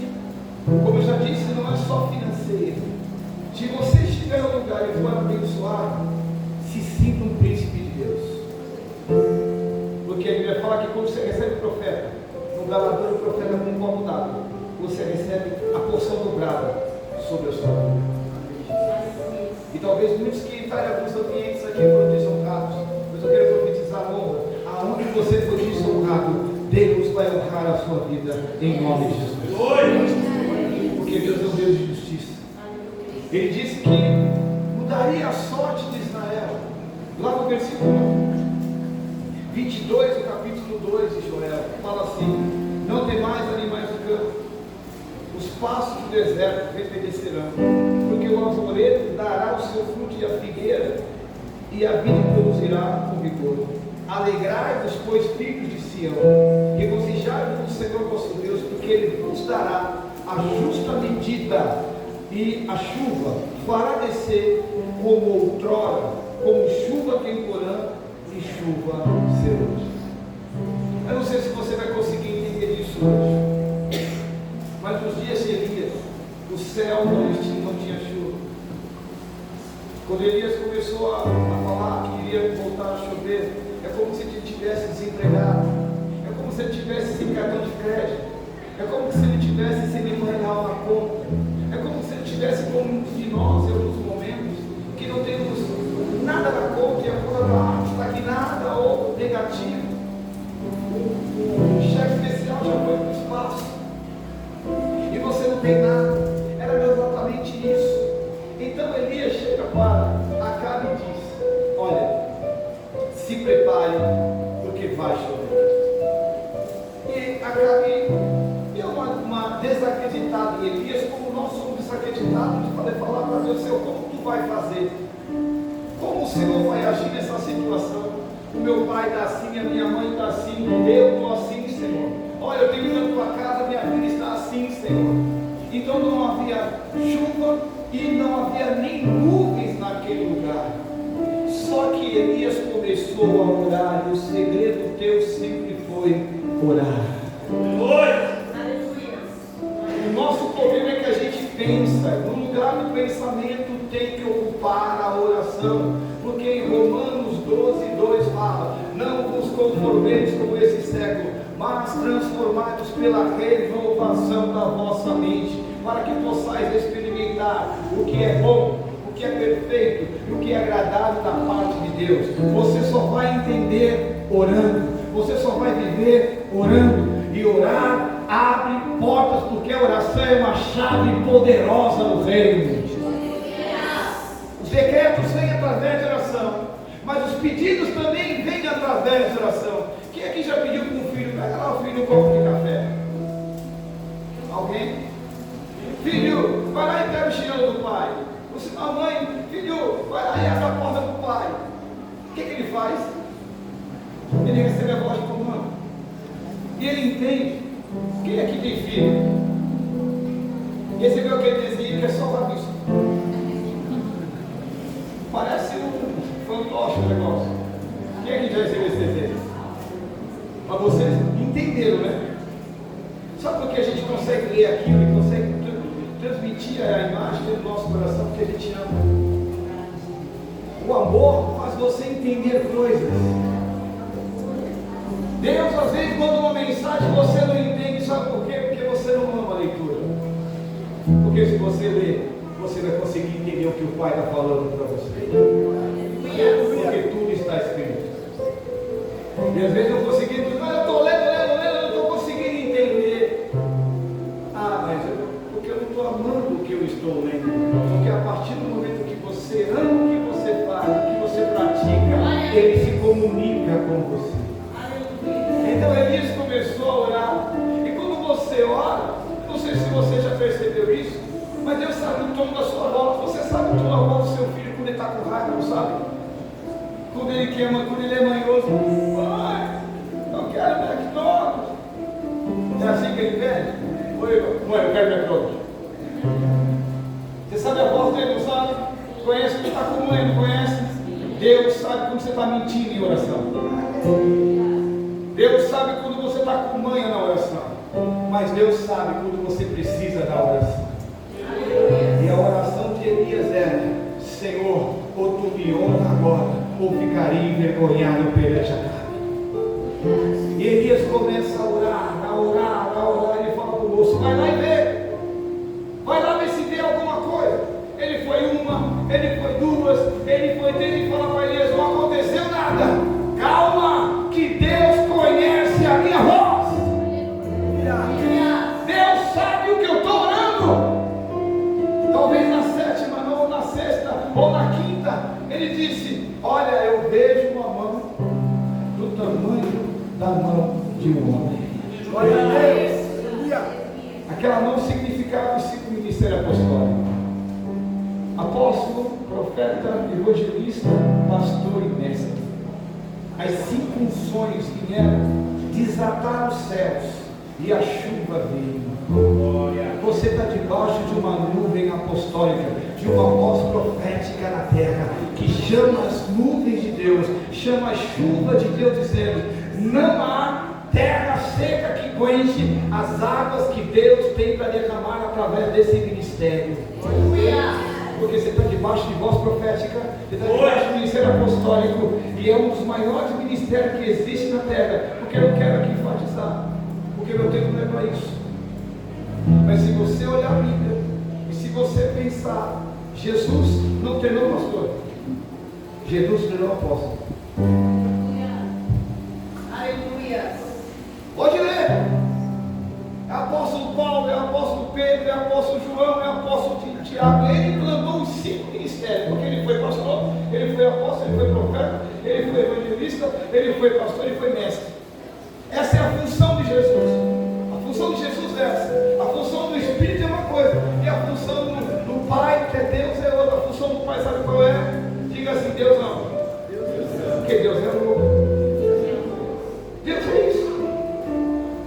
como eu já disse, não é só financeira. Se você estiver no lugar e for abençoado, se sinta um príncipe de Deus. Porque a Bíblia fala que quando você recebe o profeta, no galador o profeta com um copo d'água. você recebe a porção dobrada sobre a sua vida. E talvez muitos que estarem em alguns ambientes aqui foram desonrados, mas eu quero profetizar a honra. Aonde você foi desonrado, Deus vai honrar a sua vida em nome de Jesus. Porque Deus é um Deus de justiça. Ele disse que mudaria a sorte de Israel. Lá no versículo 22 do capítulo 2 de Joel, fala assim: não temais animais do campo, os pastos do deserto repetecerão, porque o arvoredo dará o seu fruto e a figueira e a vinha produzirá com vigor. Alegrai-vos, pois, filhos de Sião, regozijai-vos no Senhor vosso Deus, porque Ele vos dará a justa medida, e a chuva fará descer como outrora, como chuva temporã e chuva serôdia. Eu não sei se você vai conseguir entender isso hoje, mas nos dias de Elias, o céu não tinha chuva. Quando Elias começou a falar que iria voltar a chover, é como se ele tivesse desempregado, é como se ele tivesse sem cartão de crédito, é como se ele tivesse sem nenhum real na conta, é como se ele tivesse como muitos de nós em alguns momentos, que não temos nada na conta e a conta está estagnada ou negativa. O cheque especial já foi para o espaço e você não tem nada. Era exatamente isso. Então Elias chega para Acabe e diz: olha, se prepare, porque vai chover. E Acabe deu uma desacreditada em Elias, como nós somos desacreditados de poder falar para Deus: Senhor, como tu vai fazer? Como o Senhor vai agir nessa situação? O meu pai está assim, a minha mãe está assim, eu estou assim, Senhor. Olha, eu tenho ido na tua casa, minha vida está assim, Senhor. Então não havia chuva e não havia nem nuvens naquele lugar. Só que Elias começou a orar, e o segredo teu sempre foi orar. O nosso problema é que a gente pensa, no lugar do pensamento tem que ocupar a oração, porque em Romanos 12:2 fala: não vos conformeis com esse século, mas transformados pela renovação da vossa mente, para que possais experimentar o que é bom, o que é perfeito e o que é agradável da parte de Deus. Você só vai entender orando, você só vai viver orando, e orar abre portas, porque a oração é uma chave poderosa no reino. Os decretos vêm através de oração, mas os pedidos também vêm através de oração. Quem aqui já pediu para um filho: pega lá o filho um copo de café? Alguém? Filho, vai lá e pega o chinelo do pai. Você, a mãe: filho, vai lá e abre a porta do pai. O que ele faz? Ele recebe a voz de comando. E ele entende. Quem aqui tem filho? Recebeu aquele desenho que é só para isso. Parece um fantoche o negócio. Quem aqui já recebeu esse desenho? Mas vocês entenderam, né? Sabe por que a gente consegue ler aquilo e consegue transmitir a imagem do nosso coração? Porque a gente ama. O amor faz você entender coisas. Deus às vezes manda uma mensagem e você não entende. Sabe por quê? Porque você não ama a leitura. Porque se você ler, você vai conseguir entender o que o Pai está falando para você. Porque tudo está escrito. E às vezes eu consegui, eu estou lendo, eu não estou conseguindo entender. Mas porque eu não estou amando o que eu estou lendo. Porque a partir do momento que você ama o que você faz, o que você pratica, ele se comunica com você. Então Elias começou a orar. E quando você ora, não sei se você já percebeu isso, mas Deus sabe o tom da sua voz. Você sabe o tom da voz do seu filho quando ele está com raiva, não sabe? Quando ele é manhoso: pai, eu quero McDonald's. É assim que ele pede? Oi, mãe, eu quero McDonald's. Você sabe a voz dele, não sabe? Conhece que está com mãe, não conhece? Deus sabe quando você está mentindo em oração. Deus sabe quando você está com manha na oração, mas Deus sabe quando você precisa da oração. E a oração de Elias era: Senhor, ou tu me honra agora, ou ficaria envergonhado perante a Acabe. E Elias começa a orar, ele fala para o moço: vai lá e vê. ele foi duas, ele foi três, e fala para Elias: não aconteceu nada, calma, que Deus conhece a minha voz. Deus sabe o que eu estou orando. Talvez na sétima, ou na sexta, ou na quinta, ele disse: olha, eu vejo uma mão do tamanho da mão de um homem. Glória a Deus. Aquela mão significava o ministério apostólico: apóstolo, profeta, evangelista, pastor e mestre. As 5 unções vieram desatar os céus e a chuva veio. Você está debaixo de uma nuvem apostólica, de uma voz profética na terra, que chama as nuvens de Deus, chama a chuva de Deus, dizendo: não há terra seca que aguente as águas que Deus tem para derramar através desse ministério. Porque você está debaixo de voz profética, você está debaixo do ministério apostólico, e é um dos maiores ministérios que existe na terra. Porque eu quero aqui enfatizar, porque meu tempo não é para isso. Mas se você olhar a Bíblia, e se você pensar, Jesus não treinou pastor, Jesus treinou apóstolo.
Aleluia.
Pode ler. É apóstolo Paulo, é apóstolo Pedro, é apóstolo João, é apóstolo Tiago. Ele plantou os 5 ministérios, porque ele foi pastor, ele foi apóstolo, ele foi profeta, ele foi evangelista, ele foi pastor, ele foi mestre. Essa é a função de Jesus. A função de Jesus é essa. A função do Espírito é uma coisa, e a função do Pai, que é Deus, é outra. A função do Pai, sabe qual é? Diga assim: Deus ama. Porque Deus é amor. Deus é isso.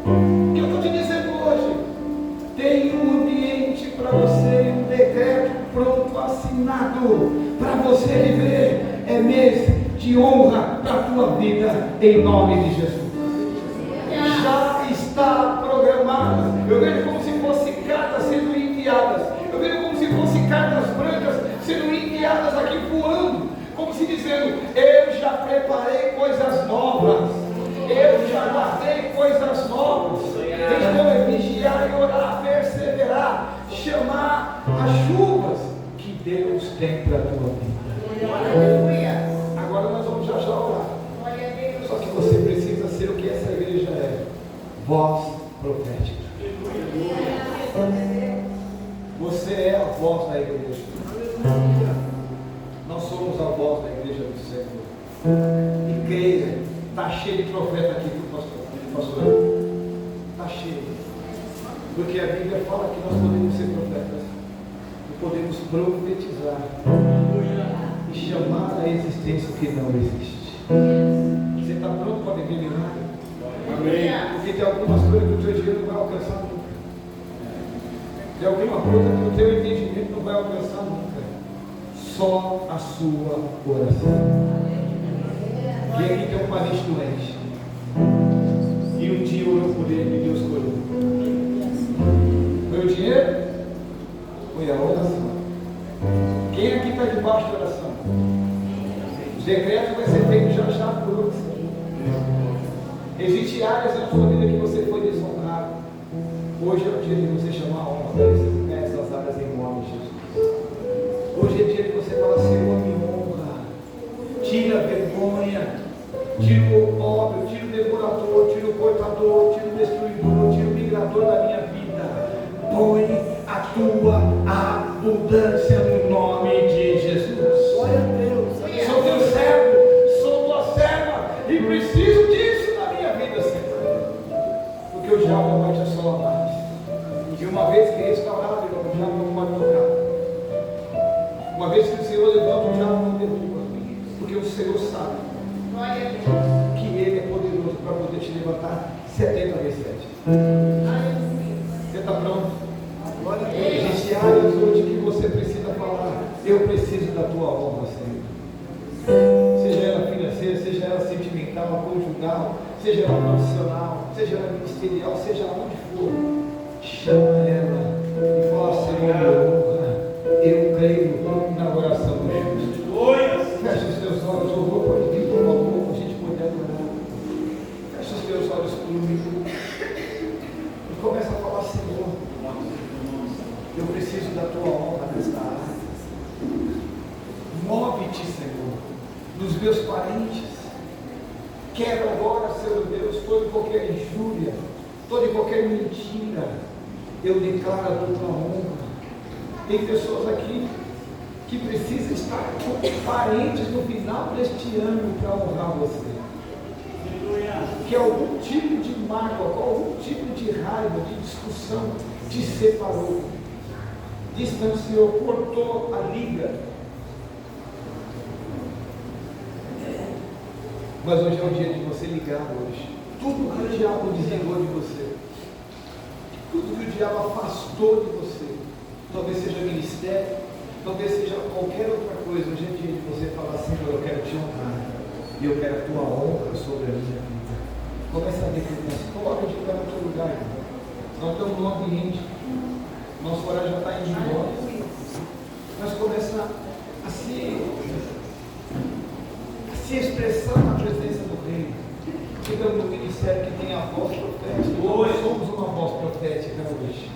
O que eu estou te dizendo hoje? Tem um ambiente para você, um decreto pronto, assinado, para você viver. É mês de honra para a tua vida, em nome de Jesus. Já está programada. Eu vejo como se fossem cartas sendo enviadas. Eu vejo como se fossem cartas brancas sendo enviadas aqui voando, como se dizendo: eu já preparei coisas novas, eu já guardei coisas novas. Então é vigiar e orar, perseverar, chamar as chuvas que Deus tem para a tua vida. Agora nós vamos já orar. Só que você precisa ser o que essa igreja é: voz profética. Você é a voz da igreja. Nós somos a voz da igreja do Senhor. E creia, está cheio de profeta aqui, pastor. Está cheio. Porque a Bíblia fala que nós podemos ser profetas e podemos profetizar e chamar a existência o que não existe. Você está pronto para viver milagre?
Amém.
Porque tem algumas coisas que o teu dinheiro não vai alcançar nunca. Tem alguma coisa que o teu entendimento não vai alcançar nunca. Só a sua oração. Quem aqui tem um parente doente e um dia orou por ele e Deus curou? Foi o dinheiro? Foi a oração. Quem aqui está debaixo da oração? Os decretos vai ser feito já por oração. Existem áreas na sua vida que você foi desonrado. Hoje é o dia de você chamar a honra dessas áreas em nome de Jesus. Hoje é dia de você falar: Senhor, me honra. Tira a vergonha, tira o pobre, tira o devorador, tira o cortador, tira o destruidor, tira o migrador da minha vida. Põe a tua abundância no nome de Jesus. Glória a Deus. Sou teu servo, sou tua serva e preciso disso na minha vida, Senhor. Porque o diabo não vai te assolar mais. E uma vez que restaurado, o diabo não pode tocar. Uma vez que o Senhor levanta, o diabo não derruba. Porque o Senhor sabe que Ele é poderoso para poder te levantar 70 vezes 7. Você está pronto? Existem áreas hoje que você precisa falar: eu preciso da tua honra, Senhor. Seja ela financeira, seja ela sentimental, conjugal, seja ela profissional, seja ela ministerial, seja onde for. Chama ela e fala: Senhor, eu creio na oração do justo. Fecha os teus olhos, o louvor pode vir, por favor, para a gente poder adorar. Fecha os teus olhos comigo e começa a falar: Senhor, eu preciso da tua honra nesta área. mente, Senhor, dos meus parentes. Quebra agora, Senhor Deus, toda e qualquer injúria, toda e qualquer mentira. Eu declaro a tua honra. Tem pessoas aqui que precisam estar com parentes no final deste ano para honrar você. Que algum tipo de mágoa, algum tipo de raiva, de discussão te separou, distanciou, cortou a liga. Mas hoje é o dia de você ligar hoje. Tudo que o diabo desligou de você, tudo que o diabo afastou de você, talvez seja ministério, talvez seja qualquer outra coisa, hoje é dia de você falar assim: eu quero te honrar, e eu quero a tua honra sobre a minha vida. Começa a decretar, coloca de pé no teu lugar, irmão. Nós estamos no ambiente, nosso horário já está indo embora. Nós começamos a se expressar na presença do Rei. Chegamos no ministério que tem a voz profética. Nós somos uma voz profética hoje.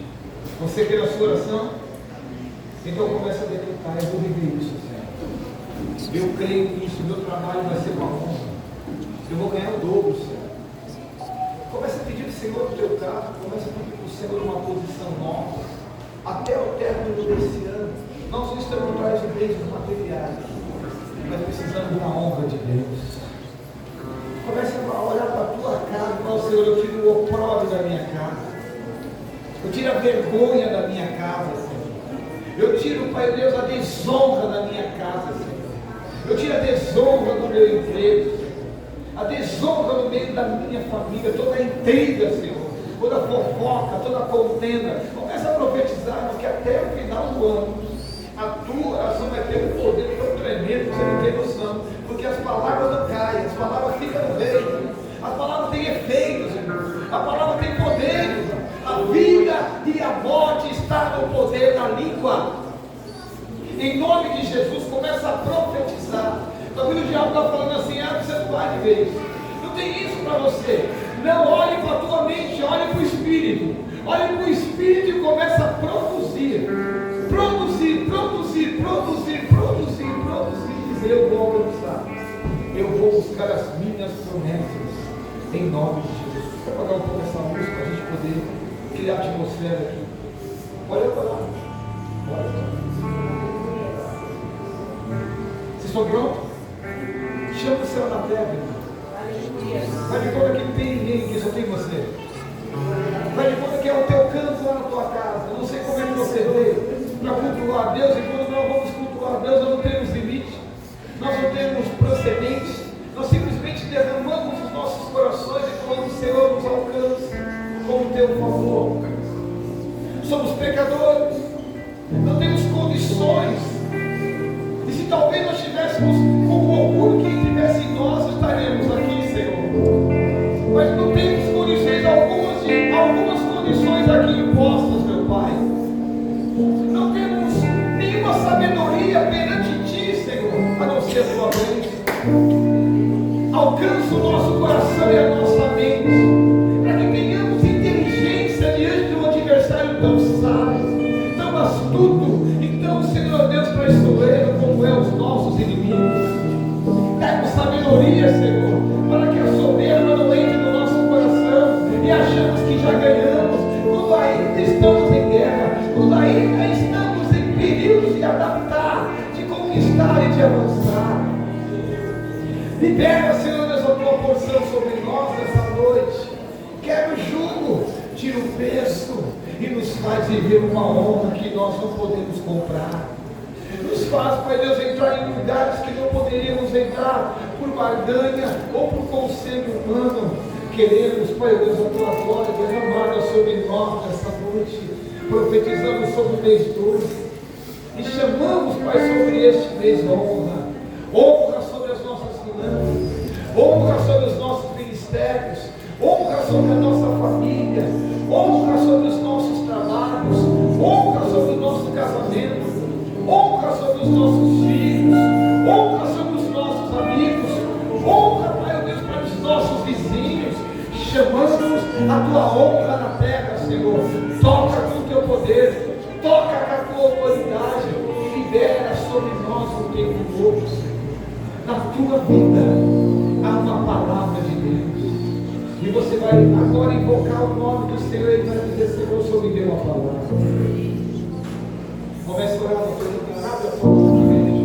Você quer a sua oração? Então começa a decretar: eu vou viver isso, Senhor. Eu creio nisso, meu trabalho vai ser uma honra. Eu vou ganhar o dobro, Senhor. Começa a pedir ao Senhor o teu carro, começa a pedir para o Senhor uma posição nova. Até o término desse ano, nós não estamos atrás de bens materiais, mas precisamos da honra de Deus. Começa a olhar para a tua casa e falar: Senhor, eu tiro o opróbrio da minha casa, eu tiro a vergonha da minha casa, Senhor. Eu tiro, Pai Deus, a desonra da minha casa, Senhor. Eu tiro a desonra do meu emprego, Senhor. A desonra no meio da minha família, toda a intriga, Senhor, toda a fofoca, toda a contenda. Começa a profetizar, porque até o final do ano a tua oração vai ter um poder tão tremendo que você não tem noção, porque as palavras não caem, as palavras ficam no reino, as palavras têm efeitos, irmão. A palavra tem poder, irmão. A vida e a morte está no poder da língua. Em nome de Jesus, começa a profetizar. Talvez o diabo está falando assim: você não vai ver isso, não tem isso para você. Não, olhe para a tua mente, olhe para o Espírito, olhe para o Espírito e começa a produzir, dizer: eu vou alcançar, eu vou buscar as minhas promessas, em nome de Jesus. Vou apagar um pouco essa música para a gente poder criar atmosfera aqui. Olha para lá, olha para lá. Vocês estão prontos? Chama o céu na terra, irmão. Vai de conta que não tem ninguém aqui, só tem você. Vai de conta que é o teu canto lá na tua casa. Eu não sei como é que você veio para cultuar a Deus, e quando nós vamos cultuar a Deus, nós não temos limite, nós não temos procedentes, nós simplesmente derramamos os nossos corações e falamos: Senhor, nos alcance com o teu favor. Somos pecadores, não temos condições. E se talvez nós tivéssemos com o orgulho que tivesse em nós, estaremos aqui, Senhor. Mas não temos condições, algumas condições aqui impostas, meu Pai. Não temos nenhuma sabedoria perante Ti, Senhor, a não ser a Tua bênção. Alcança o nosso coração e a nossa mente, para que tenhamos inteligência diante de um adversário tão sábio, tão astuto e tão, Senhor Deus, traiçoeiro como é os nossos inimigos. Dá-nos sabedoria, Senhor, para que a soberba não entre no nosso coração e achamos que já ganhamos, quando ainda estamos em guerra, quando ainda estamos em períodos de adaptar, de conquistar e de avançar. Libera, Senhor Deus, a tua porção sobre nós nessa noite. Quebra o jugo, tira o peso e nos faz viver uma honra que nós não podemos comprar. Nos faz, Pai Deus, entrar em lugares que não poderíamos entrar por barganha ou por conselho humano. Queremos, Pai Deus, a tua glória derramada sobre nós nessa noite. Profetizamos sobre o mês 12 e chamamos, Pai, sobre este mês honra. Honra sobre as nossas finanças, honra sobre os nossos ministérios, honra sobre a nossa família, honra sobre os nossos trabalhos, honra sobre o nosso casamento, honra sobre os nossos filhos, honra sobre os nossos amigos, honra, Pai Deus, para os nossos vizinhos. Chamamos a tua honra na terra, Senhor. Toca com o teu poder, toca com a tua autoridade, libera sobre nós o tempo novo, Senhor. na tua vida há uma palavra de Deus. E você vai agora invocar o nome do Senhor e vai dizer: Senhor, o Senhor me deu uma palavra. Comece a orar no teu lugar, abre a porta da igreja.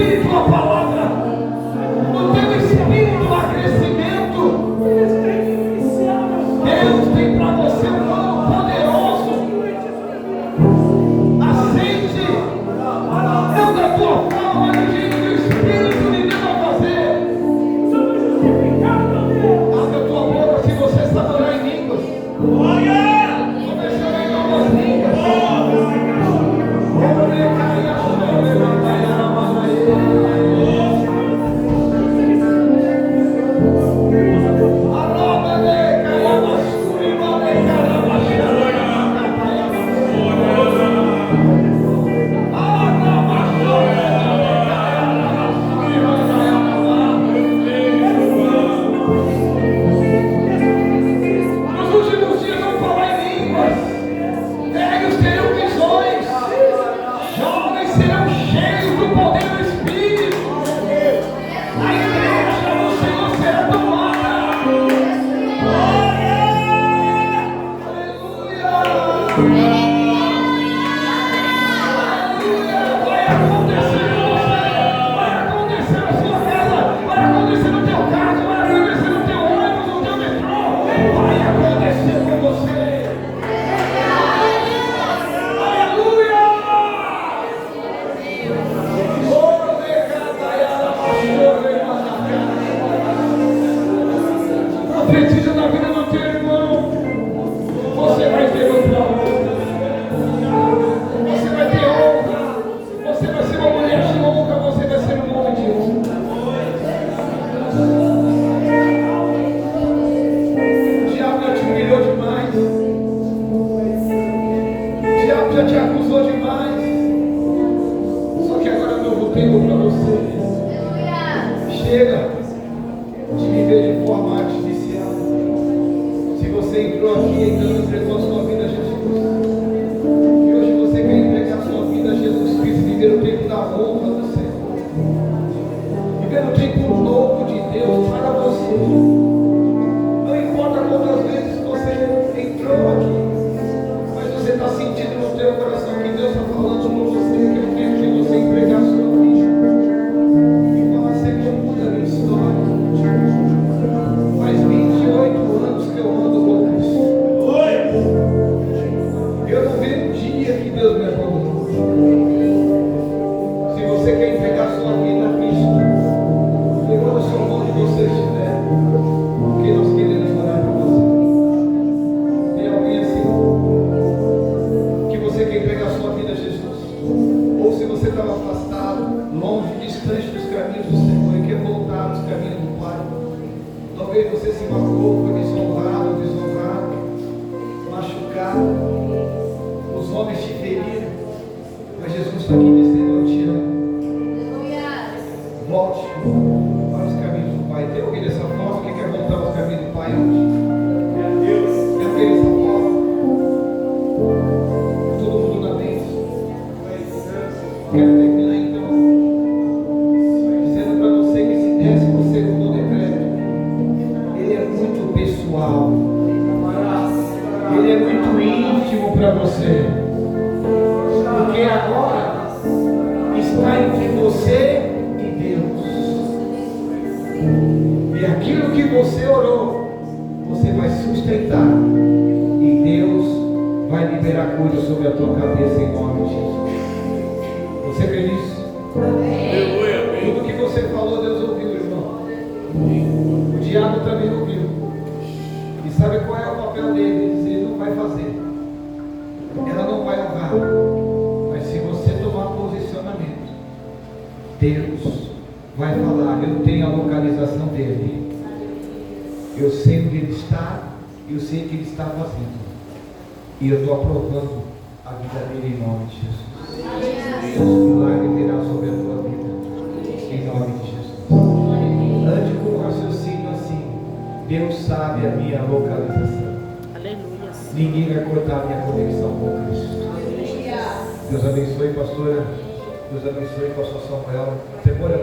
espírito a palavra, no teu espírito há crescimento. Deus tem para você um plano poderoso. Aceite, não da tua forma, mas do jeito que o Espírito de Deus vai fazer. Abre a tua boca se você sabe orar em línguas. Começando em novas línguas. Precisa da vida do teu irmão. Você vai ter o pão. Você vai ter honra. Você vai ser uma mulher de honra. Você vai ser um homem de honra. O diabo já te humilhou demais. O diabo já te acusou demais. Só que agora é um novo tempo para você. Chega de viver de forma artificial. Se você entrou aqui e não entregou a sua vida a Jesus, e hoje você quer entregar a sua vida a Jesus Cristo, viver o tempo da honra do Senhor, viver o tempo novo de Deus para você. Não importa quantas vezes você entrou aqui, mas você está sentindo no teu coração que Deus está falando com você, que é o tempo de você entregar a sua vida e falar: Senhor, muda a minha história. Faz 28 anos que eu ando com Cristo. Eu não vi um dia que Deus me abandonou. Se você quer entregar sua vida a Cristo, levanta a sua mão onde você estiver, porque nós queremos orar por você. Tem alguém assim que você quer entregar sua vida a Jesus? Ou se você estava afastado, longe, distante dos caminhos do Senhor e quer voltar aos caminhos do Pai? Talvez você se magoou, foi desonrado, machucado, os homens te feriram, mas Jesus está aqui dizendo: eu te amo. Volte para os caminhos do Pai. Tem alguém dessa forma que quer voltar aos caminhos do Pai hoje? Tem alguém dessa forma? Todo mundo na mente? Quero terminar então dizendo para você que esse 12º decreto, ele é muito pessoal, ele é muito íntimo para você, porque agora está entre você e Deus, e aquilo que você orou, você vai sustentar, e Deus vai liberar coisas sobre a tua cabeça em nome de Jesus. Você crê nisso? Tudo que você falou, Deus ouviu, irmão. O diabo também ouviu. E sabe qual é o papel dele? Ele diz: ele não vai fazer. Ela não vai honrar. Mas se você tomar posicionamento, Deus vai falar: eu tenho a localização dele. Eu sei onde ele está. Eu sei o que ele está fazendo. E eu estou aprovando a vida dele em nome de Jesus. O milagre virá sobre a tua vida em nome de Jesus. Ande com o raciocínio assim: Deus sabe a minha localização.
Aleluia.
Ninguém vai cortar a minha conexão com Cristo. Deus abençoe, pastora. Deus abençoe, pastor Samuel. Você pode